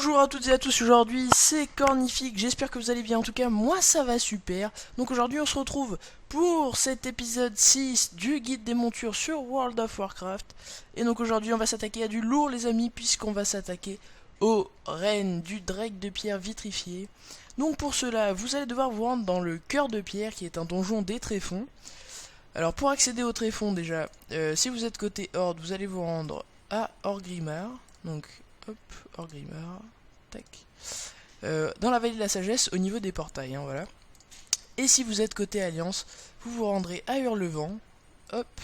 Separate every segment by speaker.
Speaker 1: Bonjour à toutes et à tous, aujourd'hui c'est Cornifique, j'espère que vous allez bien, en tout cas moi ça va super. Donc aujourd'hui on se retrouve pour cet épisode 6 du guide des montures sur World of Warcraft. Et donc aujourd'hui on va s'attaquer à du lourd les amis, puisqu'on va s'attaquer aux reines du Drake de pierre vitrifié. Donc pour cela vous allez devoir vous rendre dans le cœur de pierre qui est un donjon des tréfonds. Alors pour accéder au tréfonds déjà, si vous êtes côté Horde vous allez vous rendre à Orgrimmar. Donc hop, Orgrimmar, tac. Dans la vallée de la sagesse, au niveau des portails, hein, voilà. Et si vous êtes côté Alliance, vous vous rendrez à Hurlevent, hop,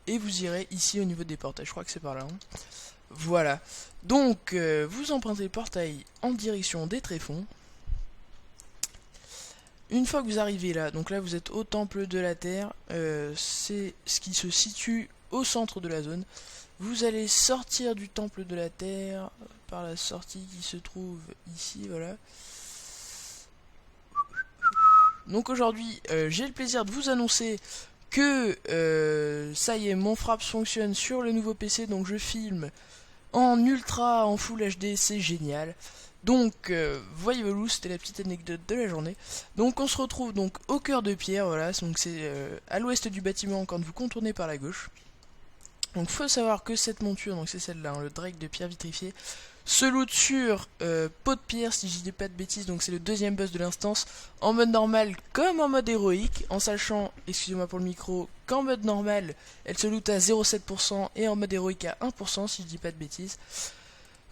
Speaker 1: et vous irez ici au niveau des portails. Je crois que c'est par là. Hein. Voilà. Donc, vous empruntez le portail en direction des tréfonds. Une fois que vous arrivez là, donc là vous êtes au temple de la terre, c'est ce qui se situe au centre de la zone. Vous allez sortir du temple de la terre par la sortie qui se trouve ici, voilà. Donc aujourd'hui, j'ai le plaisir de vous annoncer que ça y est, mon Fraps fonctionne sur le nouveau PC, donc je filme en ultra, en full HD, c'est génial. Donc, voyez-vous, c'était la petite anecdote de la journée. Donc on se retrouve donc au cœur de pierre, voilà, donc c'est à l'ouest du bâtiment quand vous contournez par la gauche. Donc faut savoir que cette monture, donc c'est celle-là, hein, le Drake de pierre vitrifiée, se loot sur pot de pierre, si je dis pas de bêtises, donc c'est le deuxième boss de l'instance, en mode normal comme en mode héroïque, en sachant, excusez-moi pour le micro, qu'en mode normal, elle se loot à 0,7% et en mode héroïque à 1%, si je dis pas de bêtises.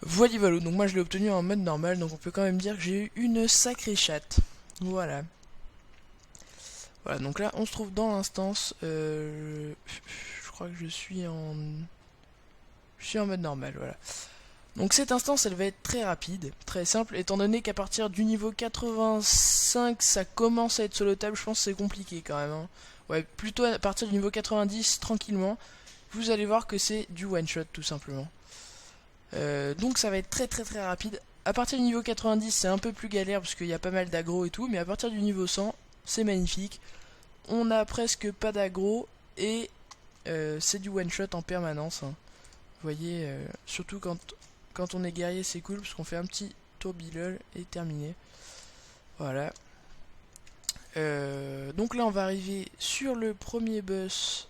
Speaker 1: Voilà, donc moi je l'ai obtenu en mode normal, donc on peut quand même dire que j'ai eu une sacrée chatte. Voilà. Voilà, donc là on se trouve dans l'instance, je crois que je suis en mode normal, voilà. Donc cette instance elle va être très rapide, très simple, étant donné qu'à partir du niveau 85 ça commence à être solotable, je pense que c'est compliqué quand même. Hein. Ouais, plutôt à partir du niveau 90 tranquillement, vous allez voir que c'est du one shot tout simplement. Donc ça va être très rapide. À partir du niveau 90 c'est un peu plus galère parce qu'il y a pas mal d'aggro et tout, mais à partir du niveau 100 c'est magnifique. On a presque pas d'aggro et c'est du one shot en permanence. Hein. Vous voyez, surtout quand on est guerrier c'est cool parce qu'on fait un petit tourbillol et terminé. Voilà. Donc là on va arriver sur le premier boss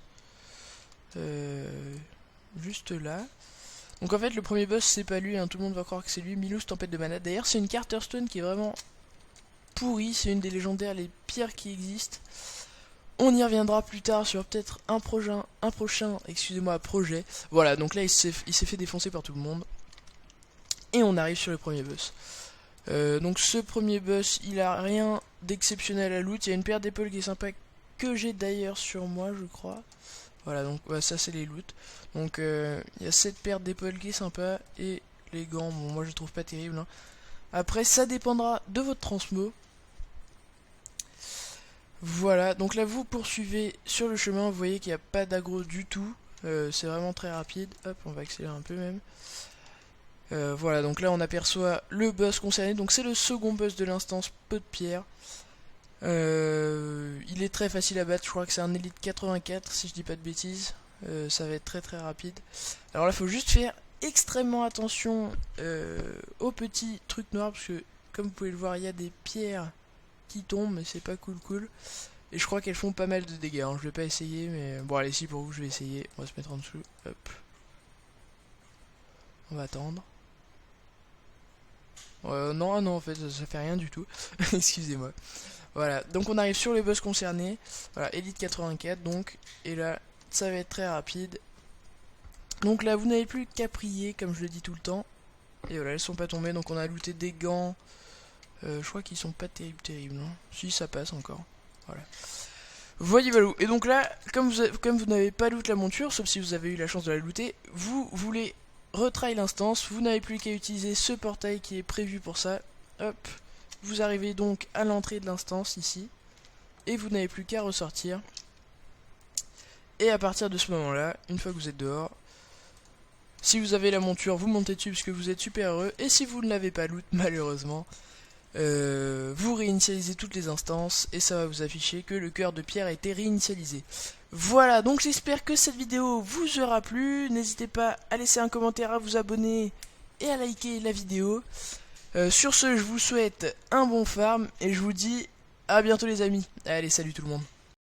Speaker 1: juste là. Donc en fait le premier boss c'est pas lui, hein, tout le monde va croire que c'est lui, Milos Tempête de Mana. D'ailleurs c'est une Carter Stone qui est vraiment pourrie, c'est une des légendaires les pires qui existent. On y reviendra plus tard sur peut-être un prochain excusez-moi, projet. Voilà, donc là il s'est fait défoncer par tout le monde. Et on arrive sur le premier boss. Donc ce premier boss, il a rien d'exceptionnel à loot. Il y a une paire d'épaules qui est sympa, que j'ai d'ailleurs sur moi, je crois. Voilà, donc ouais, ça c'est les loots. Donc il y a cette paire d'épaules qui est sympa. Et les gants, bon moi je trouve pas terrible. Hein. Après ça dépendra de votre transmo. Voilà, donc là vous poursuivez sur le chemin, vous voyez qu'il n'y a pas d'aggro du tout, c'est vraiment très rapide, hop on va accélérer un peu même. Voilà, donc là on aperçoit le boss concerné, donc c'est le second boss de l'instance pot de pierre. Il est très facile à battre, je crois que c'est un élite 84 si je dis pas de bêtises, ça va être très rapide. Alors là il faut juste faire extrêmement attention aux petits trucs noirs, parce que comme vous pouvez le voir il y a des pierres qui tombent, mais c'est pas cool. Et je crois qu'elles font pas mal de dégâts. Hein. Je vais pas essayer, mais bon, allez, si pour vous, je vais essayer. On va se mettre en dessous. Hop. On va attendre. Non, en fait, ça fait rien du tout. Excusez-moi. Voilà, donc on arrive sur les boss concernés. Voilà, Elite 84, donc. Et là, ça va être très rapide. Donc là, vous n'avez plus qu'à prier, comme je le dis tout le temps. Et voilà, elles sont pas tombées, donc on a looté des gants. Je crois qu'ils sont pas terribles, non? Si, ça passe encore. Voilà. Voyez valou. Et donc là, comme vous n'avez pas loot la monture, sauf si vous avez eu la chance de la looter, vous voulez retry l'instance, vous n'avez plus qu'à utiliser ce portail qui est prévu pour ça. Hop. Vous arrivez donc à l'entrée de l'instance ici. Et vous n'avez plus qu'à ressortir. Et à partir de ce moment-là, une fois que vous êtes dehors, si vous avez la monture, vous montez dessus parce que vous êtes super heureux. Et si vous ne l'avez pas loot, malheureusement, vous réinitialisez toutes les instances et ça va vous afficher que le cœur de pierre a été réinitialisé. Voilà, donc j'espère que cette vidéo vous aura plu. N'hésitez pas à laisser un commentaire, à vous abonner et à liker la vidéo. Sur ce, je vous souhaite un bon farm et je vous dis à bientôt les amis. Allez, salut tout le monde.